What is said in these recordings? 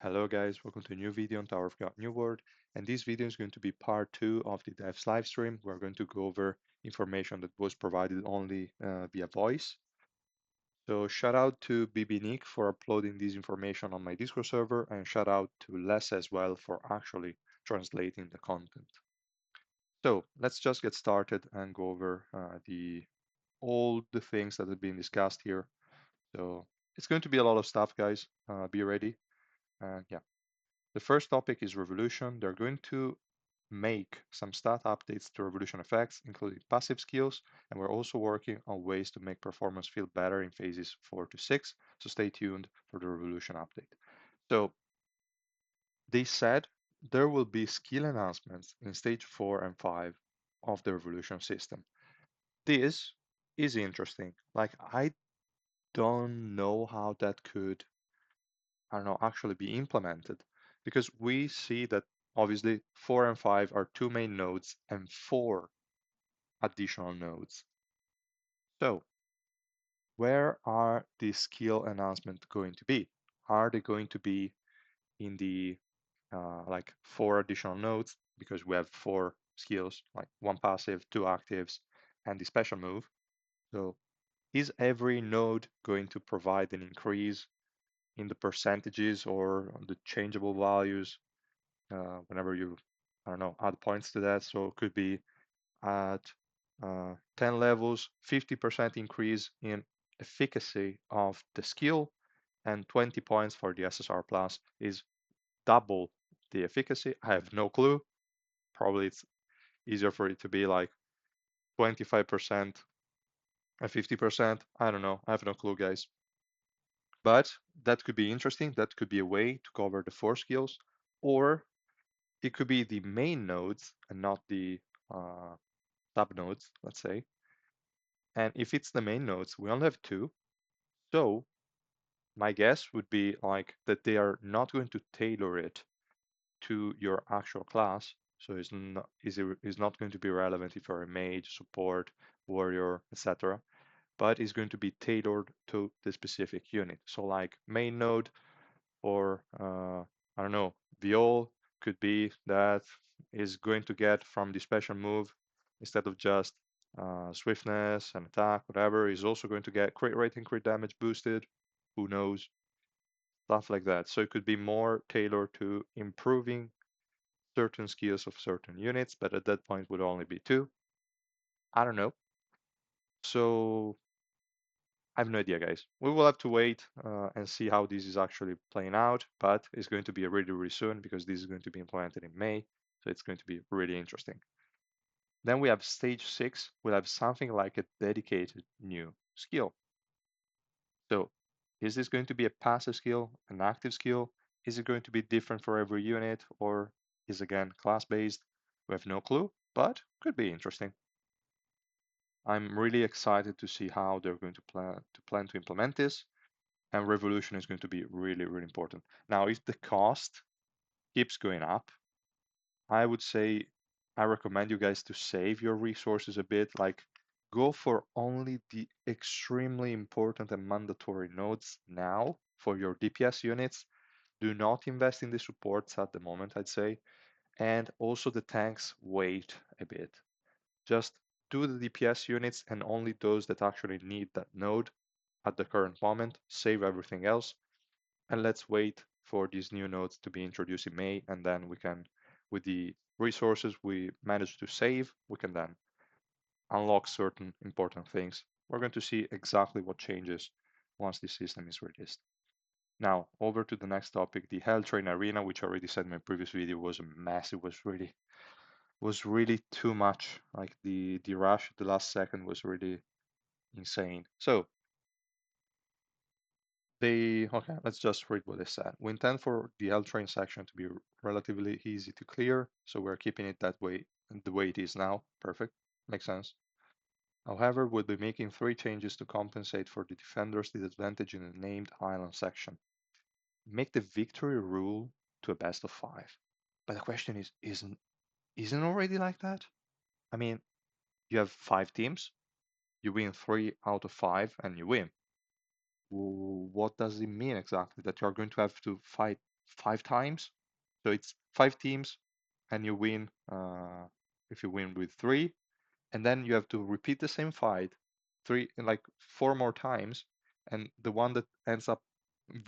Hello guys, welcome to a new video on Tower of God New World, and this video is going to be part 2 of the devs live stream. We're going to go over information that was provided only via voice. So shout out to BB Nick for uploading this information on my Discord server, and shout out to Les as well for actually translating the content. So let's just get started and go over all the things that have been discussed here. So it's going to be a lot of stuff, guys. Be ready. Yeah. The first topic is Revolution. They're going to make some stat updates to Revolution effects, including passive skills, and we're also working on ways to make performance feel better in phases 4 to 6, so stay tuned for the Revolution update. So they said there will be skill enhancements in stage 4 and 5 of the Revolution system. This is interesting. Like, I don't know how that could, I don't know, actually be implemented because we see that obviously 4 and 5 are two main nodes and 4 additional nodes. So where are the skill enhancements going to be? Are they going to be in the like 4 additional nodes because we have 4 skills, like 1 passive, 2 actives, and the special move? So is every node going to provide an increase in the percentages or the changeable values whenever you, I don't know, add points to that? So it could be at 10 levels, 50% increase in efficacy of the skill, and 20 points for the SSR plus is double the efficacy. I have no clue. Probably it's easier for it to be like 25% and 50%. I don't know. I have no clue, guys. But that could be interesting. That could be a way to cover the 4 skills, or it could be the main nodes and not the sub nodes, let's say. And if it's the main nodes, we only have 2. So my guess would be like that they are not going to tailor it to your actual class. So it's not going to be relevant if you're a mage, support, warrior, etc. But it's going to be tailored to the specific unit. So like main node or I don't know, Viol could be that is going to get from the special move instead of just swiftness and attack, whatever, is also going to get crit rate and crit damage boosted. Who knows? Stuff like that. So it could be more tailored to improving certain skills of certain units, but at that point would only be 2. I don't know. So I have no idea, guys. We will have to wait and see how this is actually playing out, but it's going to be really, really soon because this is going to be implemented in May. So it's going to be really interesting. Then we have stage 6. We'll have something like a dedicated new skill. So is this going to be a passive skill, an active skill? Is it going to be different for every unit, or is again class-based? We have no clue, but could be interesting. I'm really excited to see how they're going to plan to implement this, and Revolution is going to be really, really important. Now, if the cost keeps going up, I would say I recommend you guys to save your resources a bit, like go for only the extremely important and mandatory nodes now for your DPS units. Do not invest in the supports at the moment, I'd say. And also the tanks, wait a bit. Just do the DPS units and only those that actually need that node at the current moment. Save everything else. And let's wait for these new nodes to be introduced in May. And then we can, with the resources we manage to save, we can then unlock certain important things. We're going to see exactly what changes once this system is released. Now, over to the next topic, the Hell Train Arena, which I already said in my previous video was a mess. It was really too much. Like the rush at the last second was really insane. So okay, let's just read what they said. We intend for the Hell Train section to be relatively easy to clear, so we're keeping it that way, the way it is now. Perfect, makes sense. However, we'll be making 3 changes to compensate for the defender's disadvantage in the named island section. Make the victory rule to a best of 5. But the question is, isn't already like that? I mean, you have 5 teams, you win 3 out of 5, and you win. What does it mean exactly? That you're going to have to fight 5 times. So it's 5 teams, and you win if you win with 3, and then you have to repeat the same fight 4 more times, and the one that ends up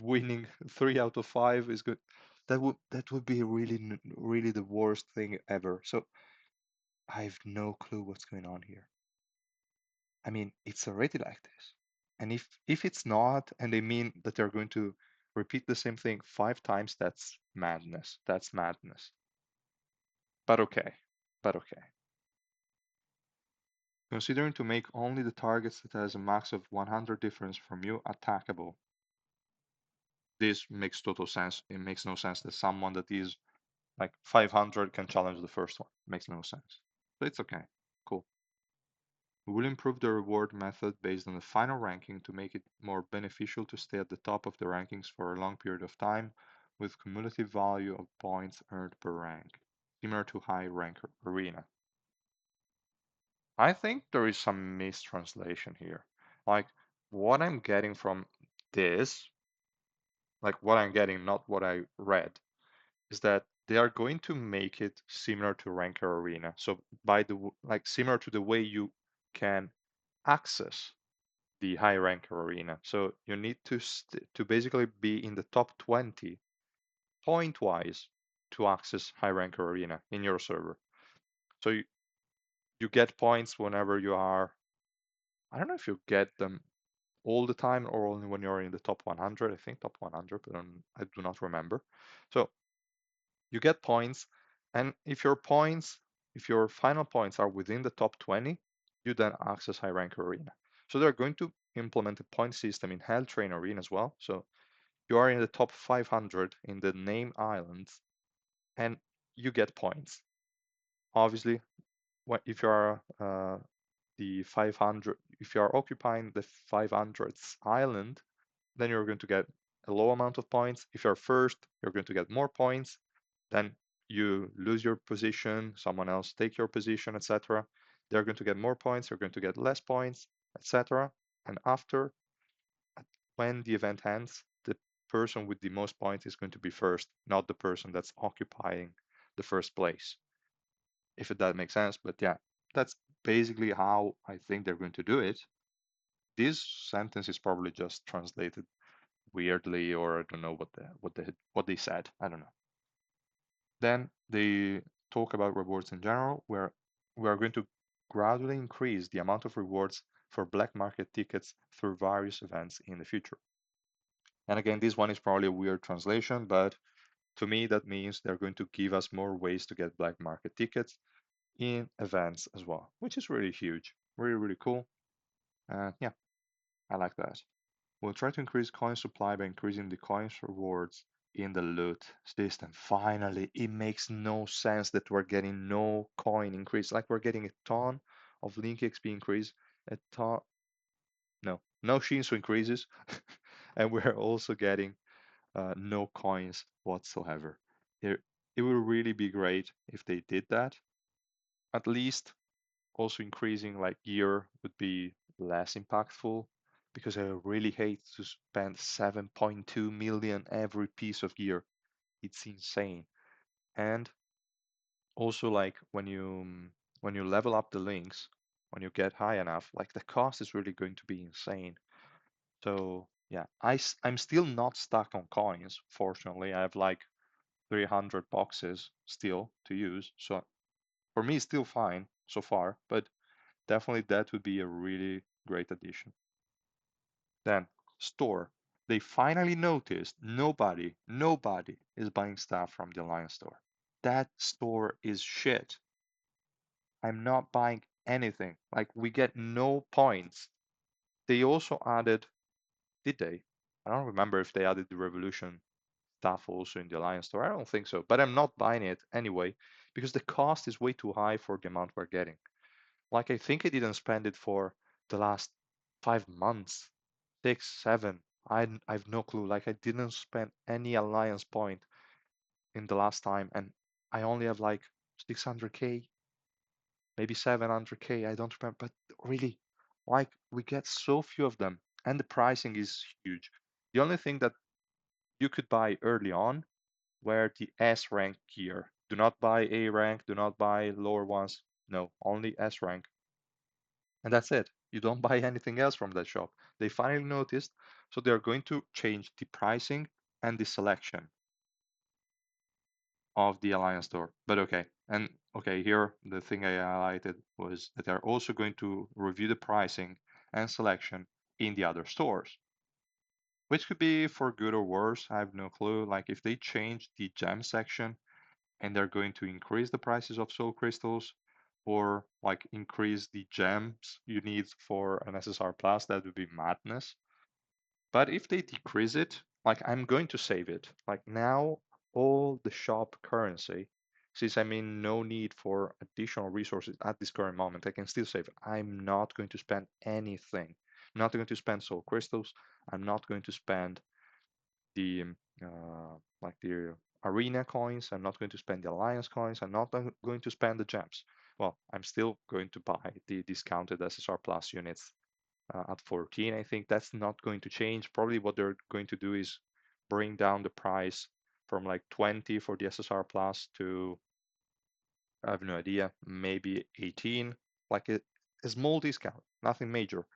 winning 3 out of 5 is good. That would be really the worst thing ever. So I have no clue what's going on here. I mean, it's already like this. And if it's not, and they mean that they're going to repeat the same thing 5 times, that's madness. That's madness. But okay. But okay. Considering to make only the targets that has a max of 100 difference from you attackable. This makes total sense. It makes no sense that someone that is like 500 can challenge the first one. Makes no sense. So it's okay. Cool. We will improve the reward method based on the final ranking to make it more beneficial to stay at the top of the rankings for a long period of time with cumulative value of points earned per rank, similar to high rank arena. I think there is some mistranslation here. Like what I'm getting from this, like what I'm getting, not what I read, is that they are going to make it similar to Ranker Arena. So by the like similar to the way you can access the high ranker arena. So you need to basically be in the top 20 point wise to access high ranker arena in your server. So you get points whenever you are. I don't know if you get them all the time or only when you're in the top 100. I think top 100, but I do not remember. So you get points, and if your final points are within the top 20, you then access high ranker arena. So they're going to implement a point system in Hell Train Arena as well. So you are in the top 500 in the name islands, and you get points. Obviously, if you are the 500, if you are occupying the 500th island, then you're going to get a low amount of points. If you're first, you're going to get more points. Then you lose your position, someone else take your position, etc. They're going to get more points, you're going to get less points, etc. And after, when the event ends, the person with the most points is going to be first, not the person that's occupying the first place. If that makes sense, but yeah, that's basically how I think they're going to do it. This sentence is probably just translated weirdly, or I don't know what they said. I don't know. Then they talk about rewards in general, where we are going to gradually increase the amount of rewards for black market tickets through various events in the future. And again, this one is probably a weird translation, but to me, that means they're going to give us more ways to get black market tickets in events as well, which is really huge, really, really cool. And yeah, I like that. We'll try to increase coin supply by increasing the coins rewards in the loot system. Finally, it makes no sense that we're getting no coin increase. Like we're getting a ton of Link XP increase, a ton, no Shinsu increases, and we're also getting no coins whatsoever. It would really be great if they did that. At least also increasing like gear would be less impactful because I really hate to spend 7.2 million every piece of gear. It's insane. And also like when you level up the links, when you get high enough, like the cost is really going to be insane. So yeah, I'm still not stuck on coins. Fortunately, I have like 300 boxes still to use. So for me, it's still fine so far, but definitely that would be a really great addition. Then, store. They finally noticed nobody is buying stuff from the Alliance store. That store is shit. I'm not buying anything. Like, we get no points. They also added, did they? I don't remember if they added the Revolution stuff also in the Alliance store. I don't think so, but I'm not buying it anyway because the cost is way too high for the amount we're getting. Like, I think I didn't spend it for the last 5 months, 6, 7. I've no clue. Like, I didn't spend any Alliance point in the last time, and I only have like 600k, maybe 700k. I don't remember, but really, like, we get so few of them, and the pricing is huge. The only thing that you could buy early on wear the S rank gear. Do not buy A rank, do not buy lower ones. No, only S rank. And that's it. You don't buy anything else from that shop. They finally noticed, so they're going to change the pricing and the selection of the Alliance store. But okay, and okay, here the thing I highlighted was that they're also going to review the pricing and selection in the other stores, which could be for good or worse. I have no clue. Like if they change the gem section and they're going to increase the prices of soul crystals or like increase the gems you need for an SSR plus, that would be madness. But if they decrease it, like I'm going to save it. Like now, all the shop currency, since I'm in no need for additional resources at this current moment, I can still save. I'm not going to spend anything. I'm not going to spend soul crystals. I'm not going to spend the like the arena coins. I'm not going to spend the alliance coins. I'm not going to spend the gems. Well, I'm still going to buy the discounted SSR plus units at 14. I think that's not going to change. Probably what they're going to do is bring down the price from like 20 for the SSR plus to, I have no idea, maybe 18, like a small discount, nothing major.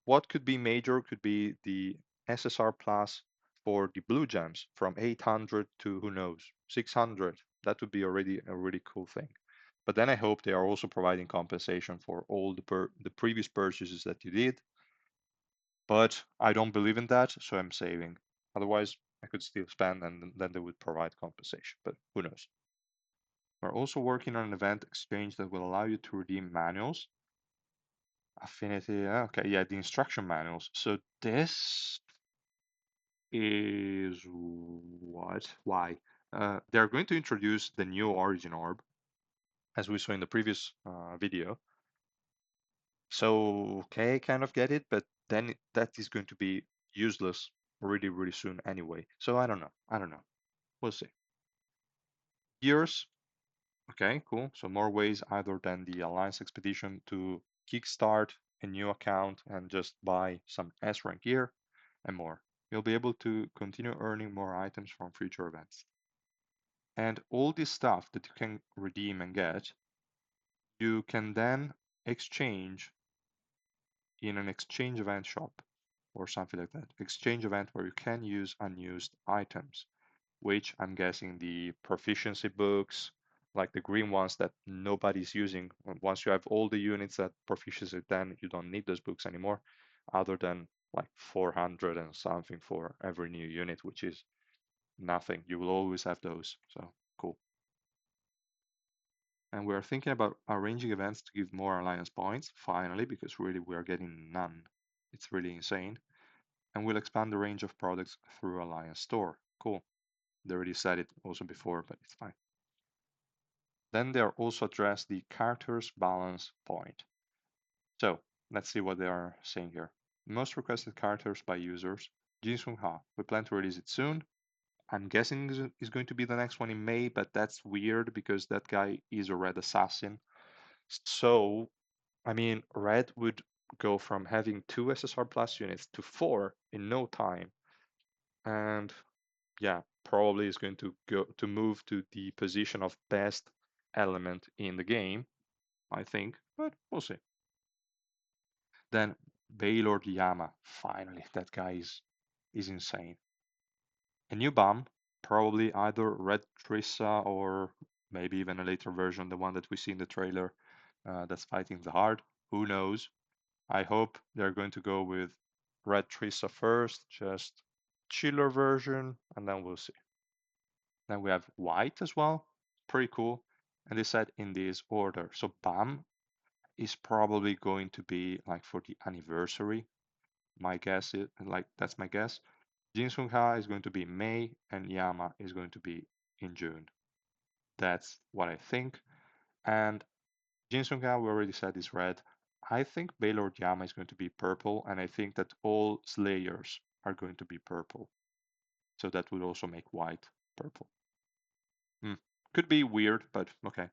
What could be major could be the SSR plus for the blue gems from 800 to who knows 600. That would be already a really cool thing. But then I hope they are also providing compensation for all the previous purchases that you did. But I don't believe in that, so I'm saving. Otherwise, I could still spend and then they would provide compensation, but who knows. We're also working on an event exchange that will allow you to redeem manuals. Affinity, okay, yeah, the instruction manuals. So this is what? Why? They're going to introduce the new origin orb, as we saw in the previous video. So, okay, kind of get it, but then that is going to be useless really, really soon anyway. So I don't know. I don't know. We'll see. Years. Okay, cool. So more ways other than the Alliance Expedition to kickstart a new account and just buy some S rank gear and more. You'll be able to continue earning more items from future events. And all this stuff that you can redeem and get, you can then exchange in an exchange event shop or something like that. Exchange event where you can use unused items, which I'm guessing the proficiency books, like the green ones that nobody's using. Once you have all the units at proficiency, then you don't need those books anymore, other than like 400 and something for every new unit, which is nothing. You will always have those. So cool. And we're thinking about arranging events to give more alliance points, finally, because really we're getting none. It's really insane. And we'll expand the range of products through Alliance Store. Cool. They already said it also before, but it's fine. Then they are also address the characters balance point. So let's see what they are saying here. Most requested characters by users. Jin Sung Ha. We plan to release it soon. I'm guessing is going to be the next one in May, but that's weird because that guy is a red assassin. So, I mean, red would go from having 2 SSR plus units to 4 in no time. And yeah, probably is going to go to move to the position of best element in the game, I think, but we'll see. Then Baylord Yama, finally, that guy is insane. A new bomb, probably either Red Trissa or maybe even a later version, the one that we see in the trailer that's fighting the Hard. Who knows? I hope they're going to go with Red Trissa first, just chiller version, and then we'll see. Then we have white as well, pretty cool. And they said in this order. So Bam is probably going to be like for the anniversary. My guess is like that's my guess. Jin Sung Ha is going to be in May and Yama is going to be in June. That's what I think. And Jin Sung Ha we already said is red. I think Baylord Yama is going to be purple, and I think that all Slayers are going to be purple. So that would also make white purple. Hmm. Could be weird, but okay.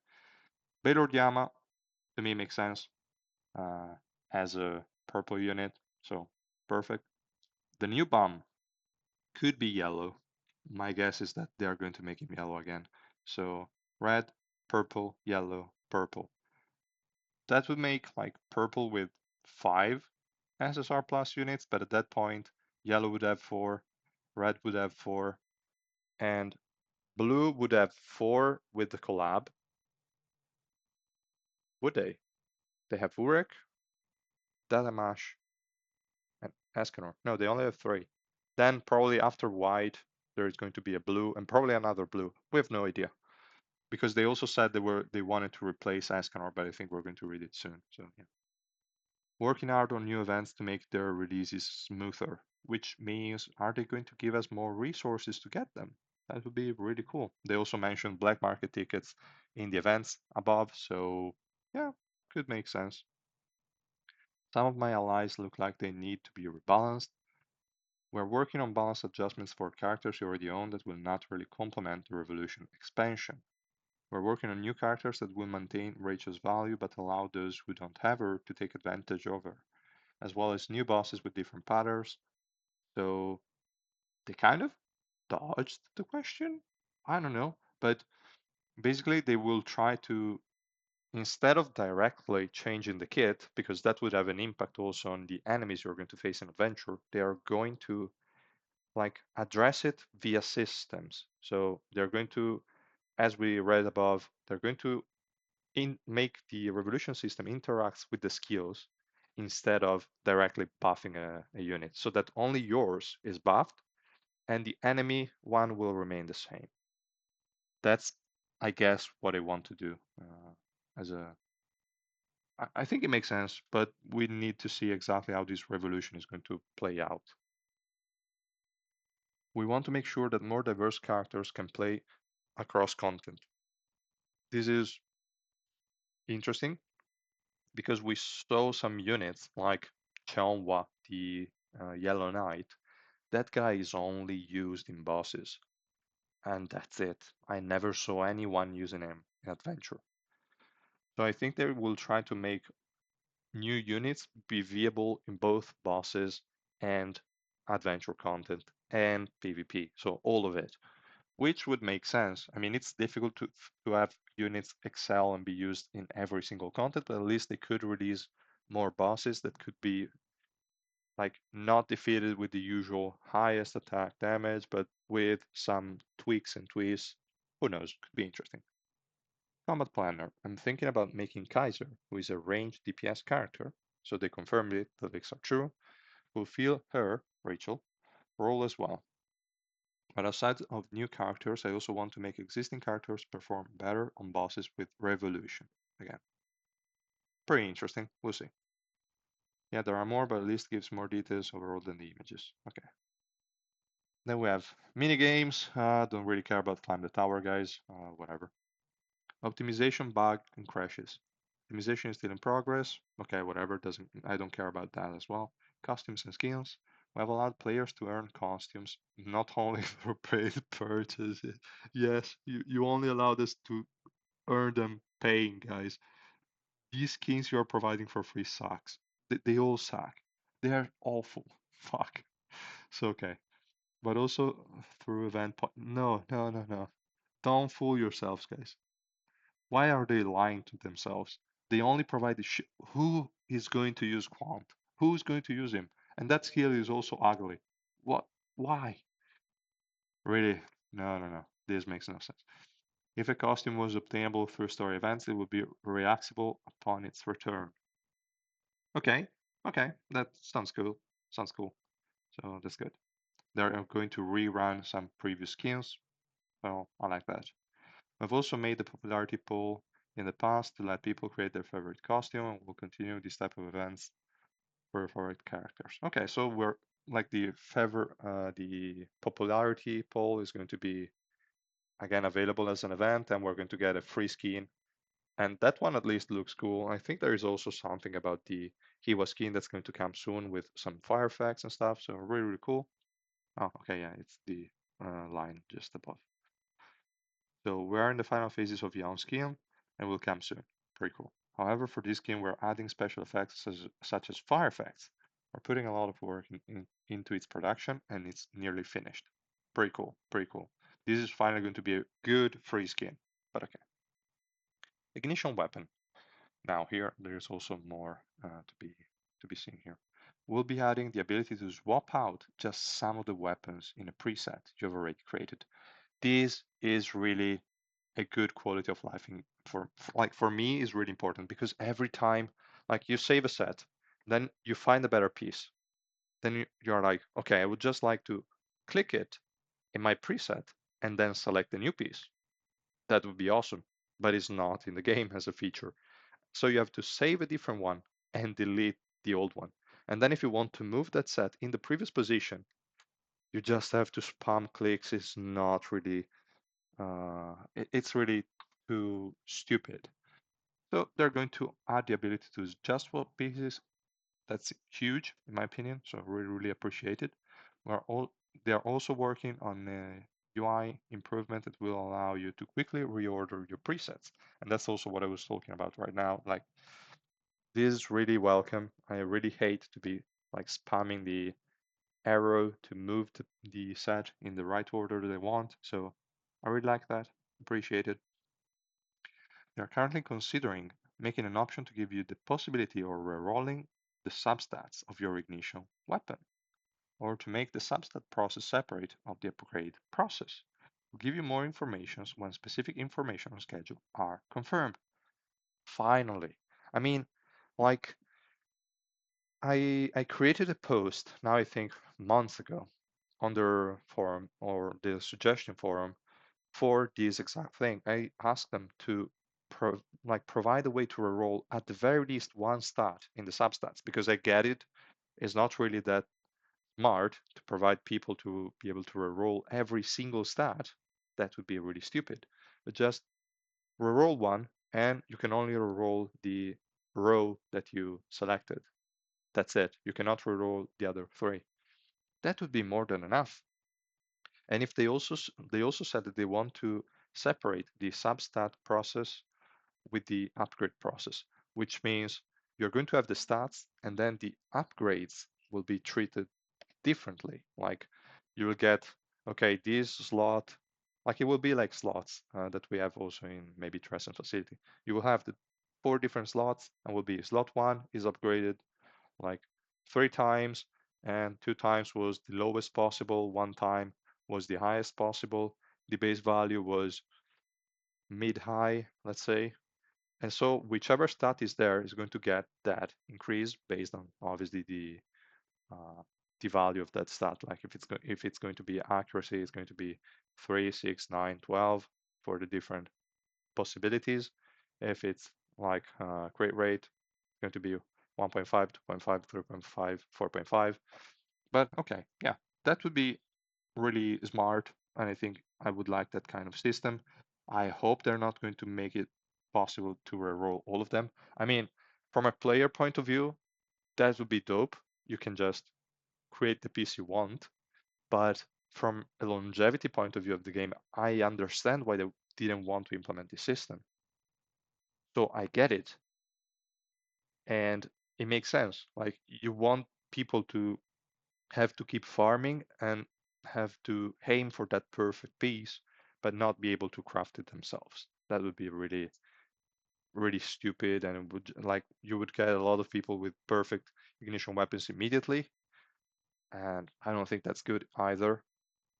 Baylord Yama to me makes sense as a purple unit, so perfect. The new bomb could be yellow. my guess is that they are going to make him yellow again. So red, purple, yellow, purple. That would make like purple with 5 SSR plus units, but at that point, yellow would have 4, red would have 4, and blue would have 4 with the collab. Would they? They have Urek, Dalamash, and Escanor. No, they only have 3. Then probably after white, there is going to be a blue and probably another blue. We have no idea. Because they also said they wanted to replace Escanor, but I think we're going to read it soon. So yeah. Working hard on new events to make their releases smoother, which means are they going to give us more resources to get them? That would be really cool. They also mentioned black market tickets in the events above, so yeah, could make sense. Some of my allies look like they need to be rebalanced. We're working on balance adjustments for characters you already own that will naturally complement the Revolution expansion. We're working on new characters that will maintain Rachel's value but allow those who don't have her to take advantage of her, as well as new bosses with different patterns. So they kind of dodged the question. I don't know. But basically, they will try to, instead of directly changing the kit, because that would have an impact also on the enemies you're going to face in adventure, they are going to like address it via systems. So they're going to, as we read above, they're going to make the revolution system interacts with the skills instead of directly buffing a unit, so that only yours is buffed and the enemy one will remain the same. That's, I guess, what I want to do. As a, I think it makes sense, but we need to see exactly how this revolution is going to play out. We want to make sure that more diverse characters can play across content. This is interesting because we saw some units like Cheonwa, the Yellow Knight. That guy is only used in bosses, and that's it. I never saw anyone using him in adventure. So I think they will try to make new units be viable in both bosses and adventure content and PvP. So all of it, which would make sense. I mean, it's difficult to have units excel and be used in every single content, but at least they could release more bosses that could be like not defeated with the usual highest attack damage, but with some tweaks and twists. Who knows? Could be interesting. Combat Planner. I'm thinking about making Kaiser, who is a ranged DPS character, so they confirmed it, the leaks are true, fulfill her, Rachel, role as well. But aside of new characters, I also want to make existing characters perform better on bosses with Revolution. Again, pretty interesting. We'll see. Yeah, there are more, but at least gives more details overall than the images. Okay. Then we have mini games. Don't really care about climb the tower, guys. Whatever. Optimization bug and crashes. Optimization is still in progress. Okay, whatever. Doesn't I don't care about that as well. Costumes and skills. We have allowed players to earn costumes, not only for paid purchases. Yes, you only allowed us to earn them paying, guys. These skins you are providing for free sucks. They all suck. They are awful. Fuck. So okay. But also through no, no, no, no. Don't fool yourselves, guys. Why are they lying to themselves? They only provide the shit. Who is going to use Quant? Who's going to use him? And that skill is also ugly. What? Why? Really? No, no, no. This makes no sense. If a costume was obtainable through story events, it would be reaccessible upon its return. Okay, okay, that sounds cool. Sounds cool. So that's good. They're going to rerun some previous skills. So I like that. I've also made the popularity poll in the past to let people create their favorite costume, and we'll continue these type of events for favorite characters. Okay, so we're like the popularity poll is going to be again available as an event, and we're going to get a free skin. And that one at least looks cool. I think there is also something about the Hiwa skin that's going to come soon with some fire effects and stuff. So really, really cool. Oh, okay, yeah, it's the line just above. So we are in the final phases of Yawn skin and will come soon. Pretty cool. However, for this skin, we're adding special effects such as fire effects. We're putting a lot of work into its production and it's nearly finished. pretty cool, pretty cool. This is finally going to be a good free skin. But okay. Ignition weapon. Now here, there's also more to be seen here. We'll be adding the ability to swap out just some of the weapons in a preset you've already created. This is really a good quality of life for me is really important because every time like you save a set, then you find a better piece, then you're like, okay, I would just like to click it in my preset and then select the new piece. That would be awesome, but it's not in the game as a feature. So you have to save a different one and delete the old one. And then if you want to move that set in the previous position, you just have to spam clicks. It's not really, it's really too stupid. So they're going to add the ability to just swap pieces. That's huge in my opinion. So I really, really appreciate it. They're also working on a UI improvement that will allow you to quickly reorder your presets. And that's also what I was talking about right now. Like this is really welcome. I really hate to be like spamming the arrow to move the set in the right order that I want. So I really like that. Appreciate it. They are currently considering making an option to give you the possibility of rerolling the substats of your ignition weapon, or to make the substat process separate of the upgrade process. We'll give you more information when specific information on schedule are confirmed. Finally. I mean, like I created a post now I think months ago on their forum or the suggestion forum for this exact thing. I asked them to provide a way to reroll at the very least one stat in the substats because I get it. It's not really that smart to provide people to be able to reroll every single stat. That would be really stupid. But just reroll one and you can only reroll the row that you selected. That's it. You cannot reroll the other three. That would be more than enough. And if they also said that they want to separate the substat process with the upgrade process, which means you're going to have the stats and then the upgrades will be treated differently. Like you will get, okay, this slot, like it will be like slots that we have also in maybe Trescent facility. You will have the 4 different slots and will be slot 1 is upgraded like 3 times, and 2 times was the lowest possible, 1 time was the highest possible. The base value was mid-high, let's say. And so whichever stat is there is going to get that increase based on obviously uh, the value of that stat. Like if it's going to be accuracy, it's going to be 3, 6, 9, 12 for the different possibilities. If it's like crit rate, it's going to be 1.5, 2.5, 3.5, 4.5. But okay, yeah, that would be really smart. And I think I would like that kind of system. I hope they're not going to make it possible to reroll all of them. I mean, from a player point of view, that would be dope. You can just create the piece you want. But from a longevity point of view of the game, I understand why they didn't want to implement this system. So I get it. And it makes sense. Like you want people to have to keep farming and have to aim for that perfect piece, but not be able to craft it themselves. That would be really, really stupid, and it would like you would get a lot of people with perfect ignition weapons immediately, and I don't think that's good either.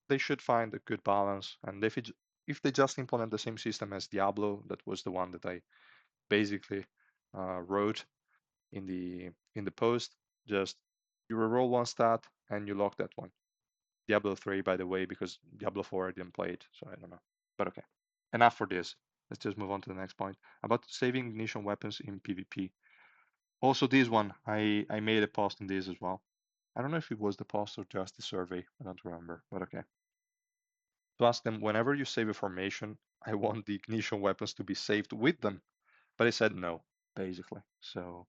They should find a good balance, and if they just implement the same system as Diablo, that was the one that I basically wrote in the post, just you reroll one stat and you lock that one. Diablo 3, by the way, because Diablo 4 I didn't play it, so I don't know. But okay, enough for this. Let's just move on to the next point about saving ignition weapons in PvP. Also, this one, I made a post on this as well. I don't know if it was the post or just the survey. I don't remember, but okay. To ask them, whenever you save a formation, I want the ignition weapons to be saved with them. But I said no, basically. So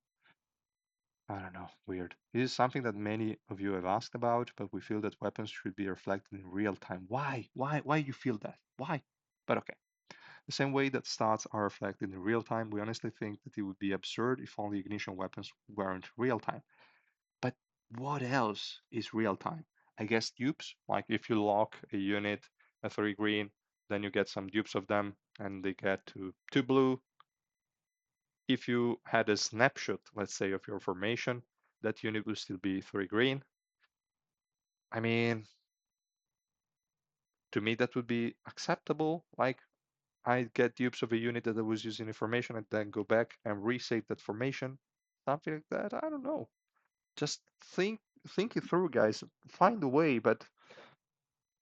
I don't know, weird. This is something that many of you have asked about, but we feel that weapons should be reflected in real time. Why? Why you feel that? Why? But okay. The same way that stats are reflected in real time, we honestly think that it would be absurd if only ignition weapons weren't real time. But what else is real time? I guess dupes. Like if you lock a unit, a 3 green, then you get some dupes of them and they get to 2 blue. If you had a snapshot, let's say, of your formation, that unit will still be 3 green. I mean, to me, that would be acceptable. Like I get dupes of a unit that I was using information and then go back and resave that formation. Something like that. I don't know. Just think it through, guys. Find a way, but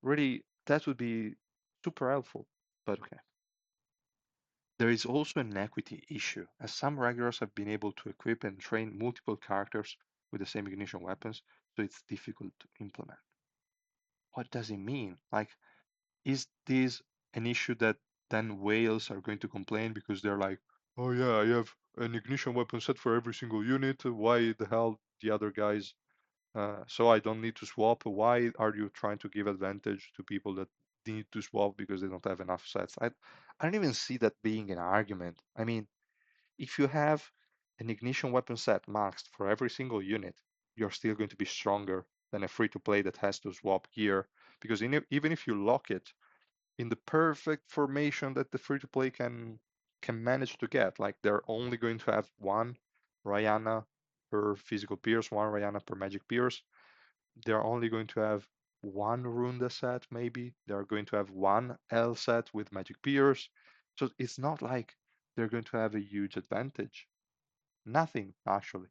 really that would be super helpful. But okay. There is also an equity issue, as some regulars have been able to equip and train multiple characters with the same ignition weapons, so it's difficult to implement. What does it mean? Like, is this an issue that then whales are going to complain because they're like, oh yeah, I have an ignition weapon set for every single unit. Why the hell the other guys? So I don't need to swap. Why are you trying to give advantage to people that need to swap because they don't have enough sets? I don't even see that being an argument. I mean, if you have an ignition weapon set maxed for every single unit, you're still going to be stronger than a free to play that has to swap gear because even if you lock it in the perfect formation that the free to play can manage to get. Like they're only going to have one Rihanna per physical pierce, one Rihanna per magic pierce. They're only going to have one Runda set, maybe. They're going to have one L set with magic pierce. So it's not like they're going to have a huge advantage. Nothing, actually.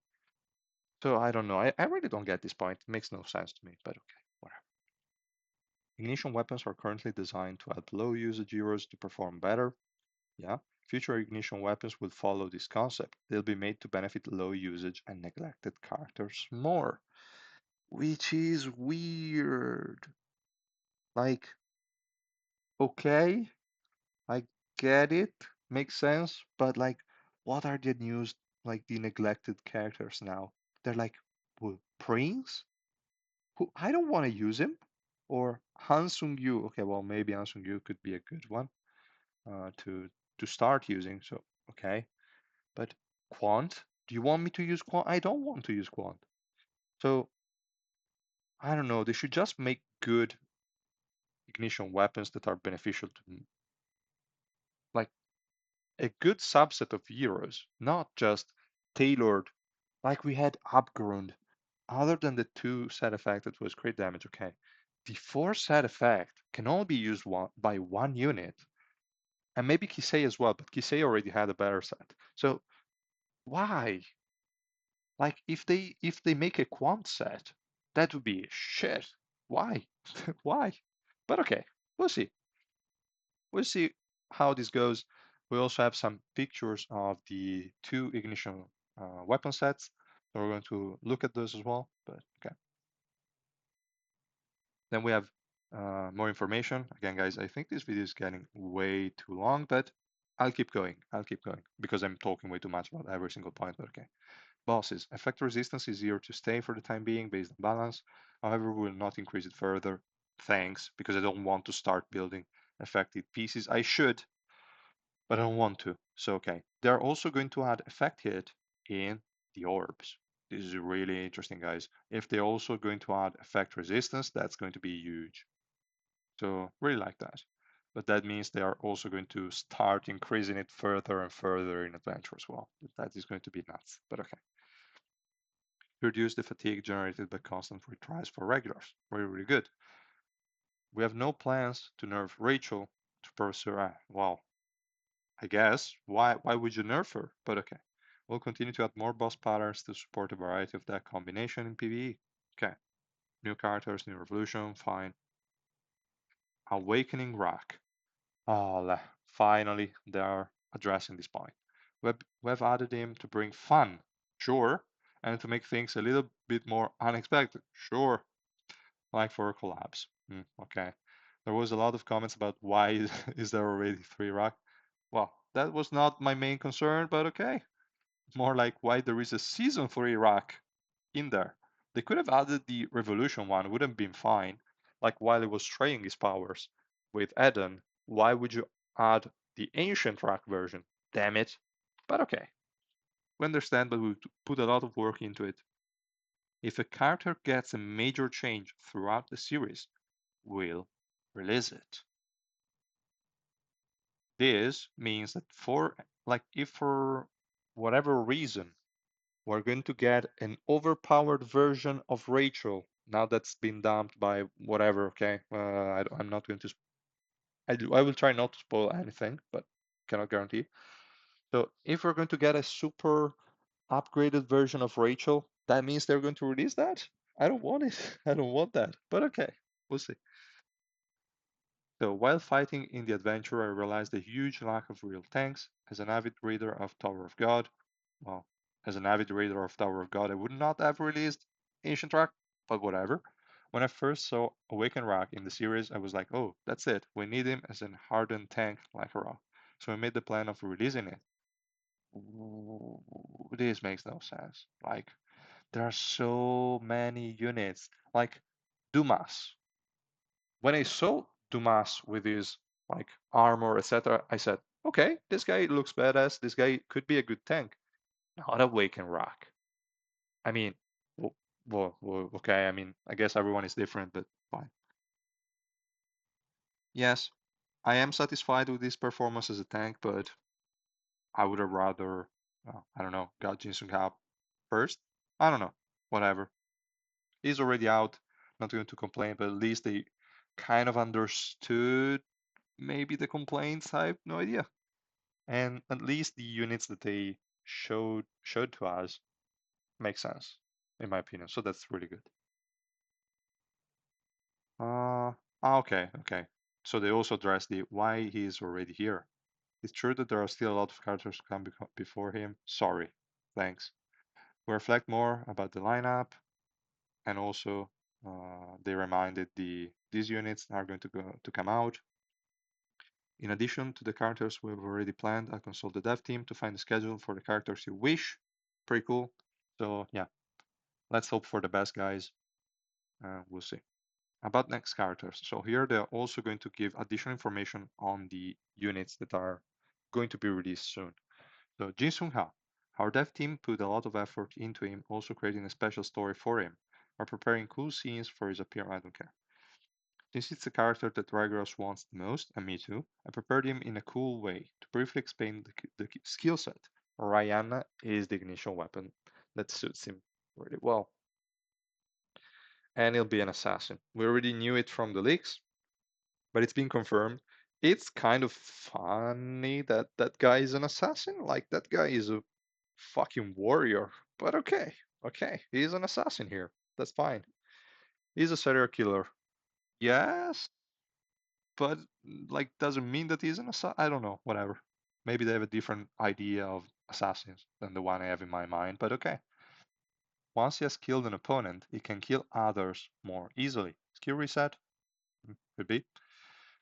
So I don't know. I really don't get this point. It makes no sense to me, but okay, whatever. Ignition weapons are currently designed to help low usage heroes to perform better. Yeah, future ignition weapons will follow this concept. They'll be made to benefit low usage and neglected characters more, which is weird. Like, okay, I get it, makes sense, but like, what are the news like the neglected characters now? They're like, well, Prince? Who I don't want to use him, or Hansung Yu. Okay, well maybe Hansung Yu could be a good one to start using. So okay, but Quant? Do you want me to use Quant? I don't want to use Quant. So I don't know. They should just make good ignition weapons that are beneficial to like a good subset of heroes, not just tailored like we had Upgrund. Other than the two side effect that was crit damage, okay. The four side effect can only be used by one unit. And maybe Kisei as well, but Kisei already had a better set. So why? Like if they make a quant set, that would be shit. Why? Why? But okay, we'll see. We'll see how this goes. We also have some pictures of the two ignition weapon sets. So we're going to look at those as well. But okay. Then we have more information. Again, guys, I think this video is getting way too long, but I'll keep going. I'll keep going because I'm talking way too much about every single point. But okay. Bosses. Effect resistance is here to stay for the time being based on balance. However, we will not increase it further. Thanks, because I don't want to start building affected pieces. I should, but I don't want to. So, okay. They're also going to add effect hit in the orbs. This is really interesting, guys. If they're also going to add effect resistance, that's going to be huge. So, really like that. But that means they are also going to start increasing it further and further in adventure as well. That is going to be nuts, but okay. Reduce the fatigue generated by constant retries for regulars. Really, really good. We have no plans to nerf Rachel to pursue. Well, I guess. Why would you nerf her? But okay. We'll continue to add more boss patterns to support a variety of that combination in PvE. Okay. New characters, new revolution, fine. Awakening Rock. Oh, finally, they are addressing this point. We have added him to bring fun, sure, and to make things a little bit more unexpected, sure, like for collabs. Okay. There was a lot of comments about why is there already 3 rock. Well, that was not my main concern, but okay. More like why there is a season 3 rock in there. They could have added the Revolution one, would have been fine. Like while he was trying his powers with Eden, why would you add the ancient rock version? Damn it. But okay. We understand, but we put a lot of work into it. If a character gets a major change throughout the series, we'll release it. This means that if for whatever reason we're going to get an overpowered version of Rachel now that's been dumped by whatever, okay? I'm not going to, I will try not to spoil anything, but cannot guarantee. So if we're going to get a super upgraded version of Rachel, that means they're going to release that? I don't want it. I don't want that, but okay, we'll see. So while fighting in the adventure, I realized the huge lack of real tanks. As an avid reader of Tower of God, well, as an avid reader of Tower of God, I would not have released Ancient Rock, but whatever. When I first saw Awaken Rock in the series, I was like, oh, that's it. We need him as a hardened tank like a rock. So I made the plan of releasing it. This makes no sense. Like, there are so many units. Like, Dumas. When I saw Dumas with his like armor, etc., I said, okay, this guy looks badass. This guy could be a good tank. Not Awaken Rock. I mean, okay. I mean, I guess everyone is different, but fine. Yes, I am satisfied with his performance as a tank, but I would have rather, I don't know, got Jin Sung Ha first. I don't know, whatever. He's already out. Not going to complain, but at least they kind of understood maybe the complaints. I have no idea. And at least the units that they showed to us make sense, in my opinion. So that's really good. Okay. So they also address the why he is already here. It's true that there are still a lot of characters to come before him. Sorry. Thanks. We reflect more about the lineup, and also they reminded these units are going to come out. In addition to the characters we've already planned, I consult the dev team to find a schedule for the characters you wish. Pretty cool. So yeah, let's hope for the best, guys. We'll see. About next characters. So here they're also going to give additional information on the units that are going to be released soon. So Jin Sung Ha. Our dev team put a lot of effort into him, also creating a special story for him. We're preparing cool scenes for his appearance. I don't care. Since it's a character that Ragros wants the most, and me too, I prepared him in a cool way. To briefly explain the skill set, Ryana is the ignition weapon that suits him really well. And he'll be an assassin. We already knew it from the leaks, but it's been confirmed. It's kind of funny that that guy is an assassin. Like, that guy is a fucking warrior. But okay, he's an assassin here. That's fine. He's a serial killer. Yes, but like doesn't mean that he's an assassin. I don't know, whatever. Maybe they have a different idea of assassins than the one I have in my mind, but okay. Once he has killed an opponent, he can kill others more easily. Skill reset? Could be.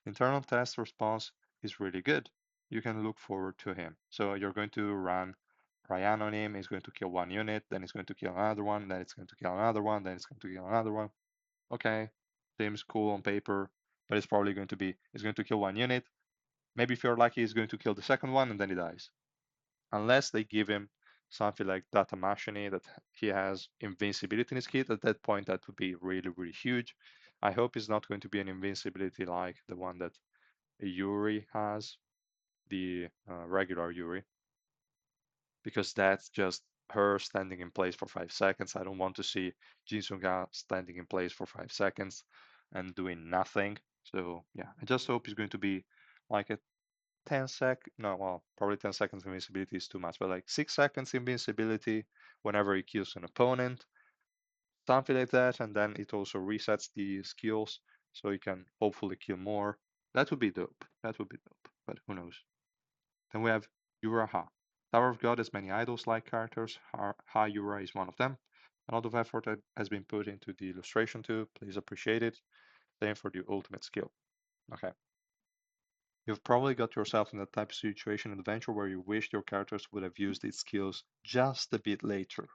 Internal test response is really good. You can look forward to him. So you're going to run Ryan on him, he's going to kill one unit, then he's going to kill another one, then it's going to kill another one, then it's going to kill another one. Okay, seems cool on paper, but it's probably going to be, he's going to kill one unit, maybe if you're lucky, he's going to kill the second one and then he dies. Unless they give him something like Data Machine that he has invincibility in his kit, at that point that would be really, really huge. I hope it's not going to be an invincibility like the one that Yuri has, the regular Yuri, because that's just her standing in place for 5 seconds. I don't want to see Jin Sunga standing in place for 5 seconds and doing nothing. So yeah, I just hope it's going to be like a no, well, probably 10 seconds invincibility is too much, but like 6 seconds invincibility whenever he kills an opponent, something like that, and then it also resets the skills so you can hopefully kill more. That would be dope. That would be dope, but who knows. Then we have Uraha. Tower of God has many idols-like characters. Ha Yura is one of them. A lot of effort has been put into the illustration too. Please appreciate it. Same for the ultimate skill. Okay. You've probably got yourself in that type of situation in adventure where you wished your characters would have used these skills just a bit later.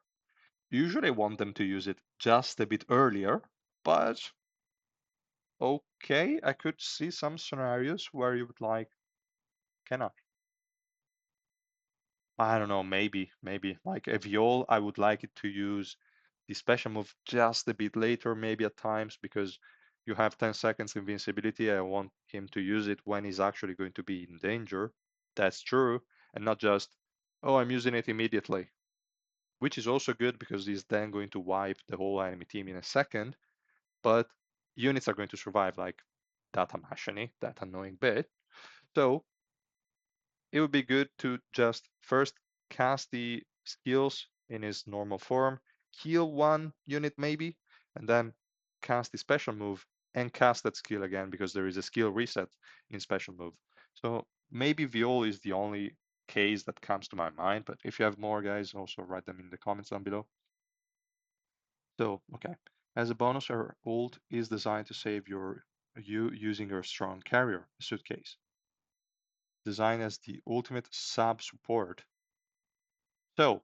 Usually I want them to use it just a bit earlier, but okay, I could see some scenarios where you would like, can I don't know, maybe. Like Eviol, I would like it to use the special move just a bit later, maybe at times, because you have 10 seconds invincibility. I want him to use it when he's actually going to be in danger. That's true. And not just, oh, I'm using it immediately, which is also good because he's then going to wipe the whole enemy team in a second. But units are going to survive, like that Amashani, that annoying bit. So it would be good to just first cast the skills in his normal form, heal one unit maybe, and then cast the special move and cast that skill again because there is a skill reset in special move. So maybe Viol is the only case that comes to my mind, but if you have more, guys, also write them in the comments down below. So, okay. As a bonus, our ult is designed to save you using your strong carrier suitcase. Designed as the ultimate sub support. So,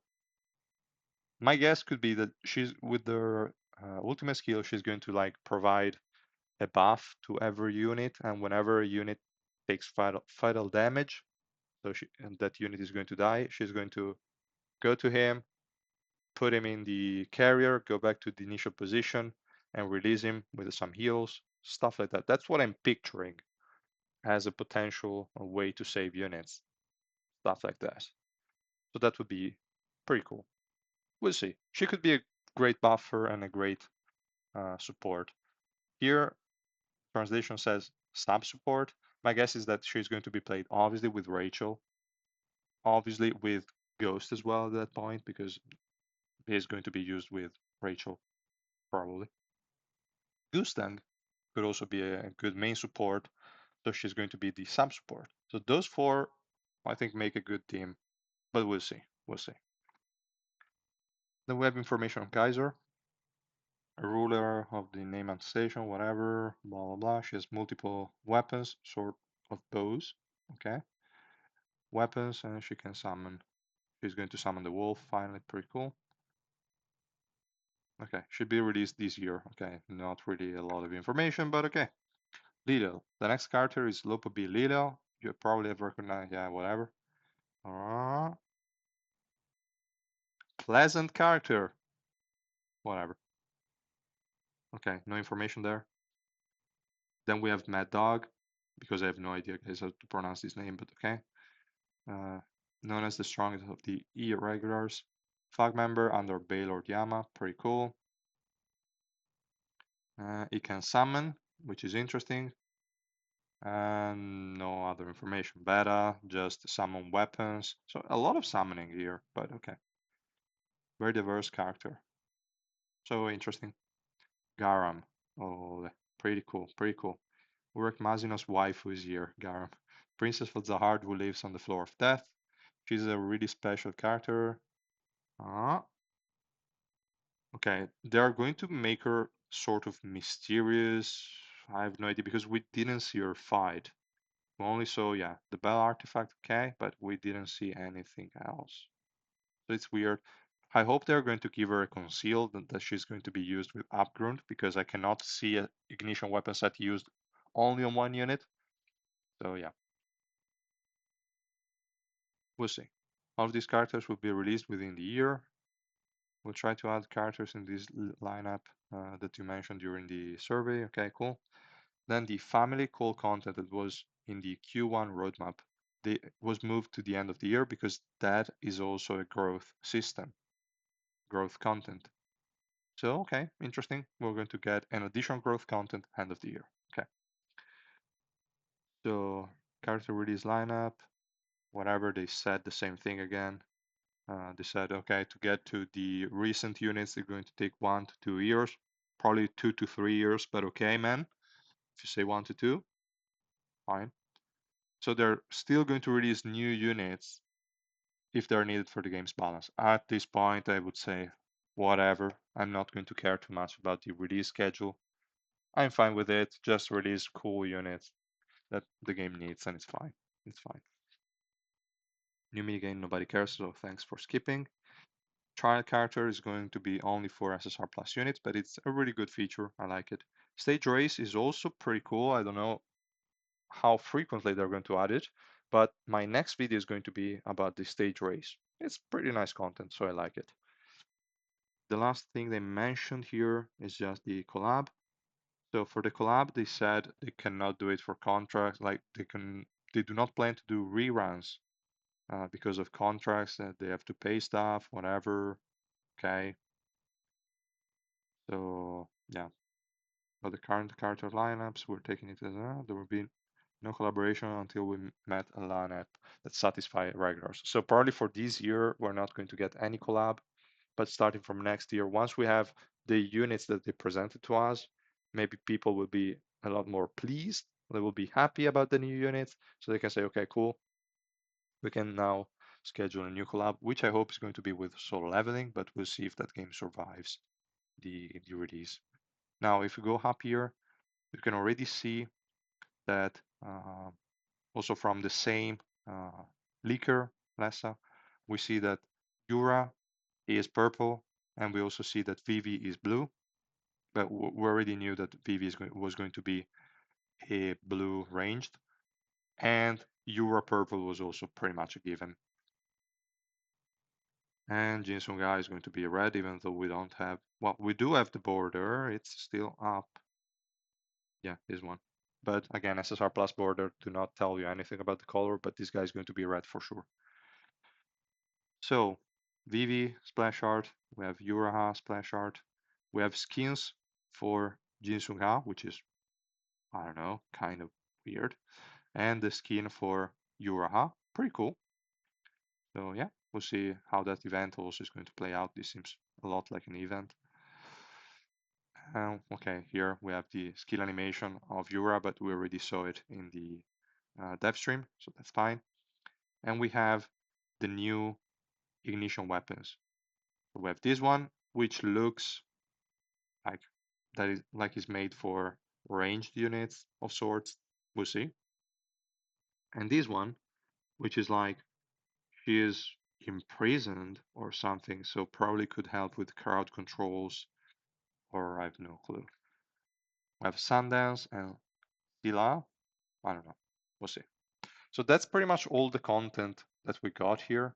my guess could be that she's with her ultimate skill, she's going to like provide a buff to every unit, and whenever a unit takes fatal damage, so and that unit is going to die, she's going to go to him, put him in the carrier, go back to the initial position, and release him with some heals, stuff like that. That's what I'm picturing as a potential way to save units, stuff like that. So that would be pretty cool. We'll see. She could be a great buffer and a great support. Here, translation says sub support. My guess is that she's going to be played obviously with Rachel, obviously with Ghost as well at that point, because he's going to be used with Rachel, probably. Gustang could also be a good main support, so she's going to be the sub support. So those four, I think, make a good team, but we'll see. We'll see. Then we have information on Kaiser, a ruler of the Neyman station, whatever, blah blah blah. She has multiple weapons, sort of bows. Okay, weapons, and she can summon. She's going to summon the wolf. Finally, pretty cool. Okay, should be released this year. Okay, not really a lot of information, but okay. Lilo. The next character is Lopo B. Lilo. You probably have recognized, yeah, whatever. Pleasant character. Whatever. Okay, no information there. Then we have Mad Dog, because I have no idea guys how to pronounce his name, but okay. Uh, Known as the strongest of the irregulars. Flag member under Baylord Yama, pretty cool. It can summon, which is interesting. And no other information. Beta, just summon weapons. So a lot of summoning here, but okay. Very diverse character. So interesting. Garam. Oh, pretty cool, pretty cool. Urek Mazino's waifu is here, Garam. Princess of Zahard who lives on the floor of death. She's a really special character. Okay, they are going to make her sort of mysterious. I have no idea because we didn't see her fight. We only saw, yeah, the bell artifact, okay, but we didn't see anything else. So it's weird. I hope they're going to give her a conceal that she's going to be used with Upgrund because I cannot see an ignition weapon set used only on one unit. So yeah, we'll see. All of these characters will be released within the year. We'll try to add characters in this lineup that you mentioned during the survey. Okay, cool. Then the family call content that was in the Q1 roadmap was moved to the end of the year because that is also a growth system, growth content. So, okay, interesting. We're going to get an additional growth content end of the year. Okay. So, character release lineup, whatever, they said the same thing again. They said, okay, to get to the recent units, they're going to take 1 to 2 years, probably 2 to 3 years, but okay, man. If you say 1 to 2, fine. So they're still going to release new units if they're needed for the game's balance. At this point, I would say whatever. I'm not going to care too much about the release schedule. I'm fine with it. Just release cool units that the game needs, and it's fine. It's fine. New minigame, nobody cares, so thanks for skipping. Trial character is going to be only for SSR plus units, but it's a really good feature. I like it. Stage race is also pretty cool. I don't know how frequently they're going to add it, but my next video is going to be about the stage race. It's pretty nice content, so I like it. The last thing they mentioned here is just the collab. So for the collab, they said they cannot do it for contracts. Like they do not plan to do reruns because of contracts that they have to pay stuff, whatever. Okay. So yeah, but the current character lineups, we're taking it as there will be no collaboration until we met a lineup that satisfy regulars. So probably for this year, we're not going to get any collab, but starting from next year, once we have the units that they presented to us, maybe people will be a lot more pleased. They will be happy about the new units, so they can say, okay, cool, we can now schedule a new collab, which I hope is going to be with Solo Leveling, but we'll see if that game survives the release. Now, if we go up here, you can already see that also from the same leaker, Lessa, we see that Yura is purple, and we also see that Vivi is blue. But we already knew that Vivi was going to be a blue ranged, and Yura purple was also pretty much a given. And Jin Sunga is going to be red, even though we don't have, well, we do have the border. It's still up. Yeah, this one. But again, SSR plus border do not tell you anything about the color, but this guy is going to be red for sure. So, Vivi splash art, we have Uraha splash art, we have skins for Jin Sunga, which is, I don't know, kind of weird, and the skin for Uraha, pretty cool. So yeah, we'll see how that event also is going to play out. This seems a lot like an event. Okay, here we have the skill animation of Yura, but we already saw it in the dev stream, so that's fine. And we have the new ignition weapons. So we have this one, which looks like that is like it's made for ranged units of sorts. We'll see. And this one, which is like she is imprisoned or something, so probably could help with crowd controls, or I have no clue. We have Sundance and Sila. I don't know. We'll see. So that's pretty much all the content that we got here.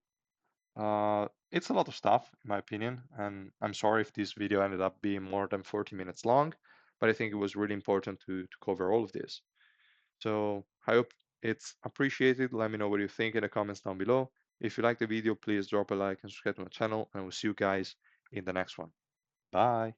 It's a lot of stuff, in my opinion, and I'm sorry if this video ended up being more than 40 minutes long, but I think it was really important to cover all of this. So I hope it's appreciated. Let me know what you think in the comments down below. If you like the video, please drop a like and subscribe to my channel, and we'll see you guys in the next one. Bye.